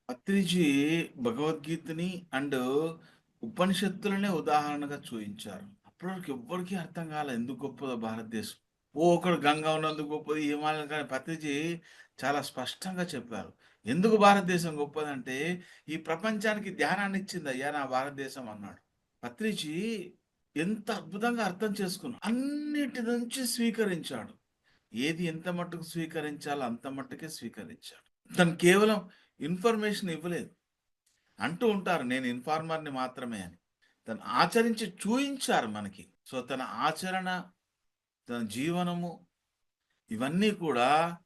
పత్రిజీ భగవద్గీతని అండ్ ఉపనిషత్తులనే ఉదాహరణగా చూయించారు. అప్పటి వరకు ఎవ్వరికీ అర్థం కాలే ఎందుకు గొప్పదో భారతదేశం. ఒకడు గంగా ఉన్నందుకు గొప్పది, హిమాలయం కానీ పత్రిజీ చాలా స్పష్టంగా చెప్పారు. ఎందుకు భారతదేశం గొప్పదంటే, ఈ ప్రపంచానికి ధ్యానాన్ని ఇచ్చిందయ్యా నా భారతదేశం అన్నాడు. పత్రిజీ ఎంత అద్భుతంగా అర్థం చేసుకున్నాడు. అన్నిటి నుంచి స్వీకరించాడు. ఏది ఎంత మట్టుకు స్వీకరించాలో అంత మట్టుకే స్వీకరించాడు. తను కేవలం ఇన్ఫర్మేషన్ ఇవ్వలేదు. అంటూ ఉంటారు నేను ఇన్ఫార్మర్‌ని మాత్రమే అని. తను ఆచరించి చూయించారు మనకి. సో, తన ఆచరణ, తన జీవనము ఇవన్నీ కూడా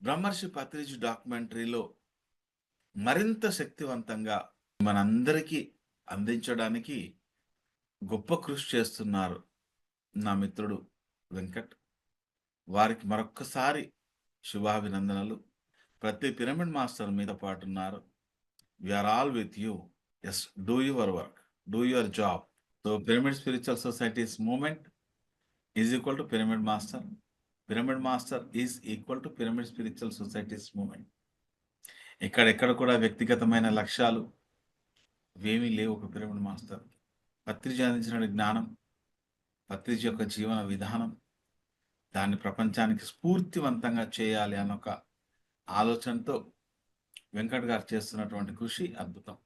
బ్రహ్మర్షి పత్రిజీ డాక్యుమెంటరీలో మరింత శక్తివంతంగా మనందరికీ అందించడానికి గొప్ప కృషి చేస్తున్నారు నా మిత్రుడు వెంకట్. వారికి మరొక్కసారి శుభాభినందనలు. ప్రతి పిరమిడ్ మాస్టర్ మీతో పాటున్నారు. We are all with you. Yes, do your work, do your job. So, Pyramid Spiritual Society's movement is equal to Pyramid Master. Pyramid Master is equal to Pyramid Spiritual Society's movement. ఎక్కడెక్కడ కూడా వ్యక్తిగతమైన లక్ష్యాలు ఏమీ లేవు ఒక pyramid master. Patriji అందించిన జ్ఞానం, పత్రిజీ యొక్క జీవన విధానం, దాన్ని ప్రపంచానికి స్ఫూర్తివంతంగా చేయాలి అన్న ఒక ఆలోచనతో వెంకట్ గారు చేస్తున్నటువంటి కృషి అద్భుతం.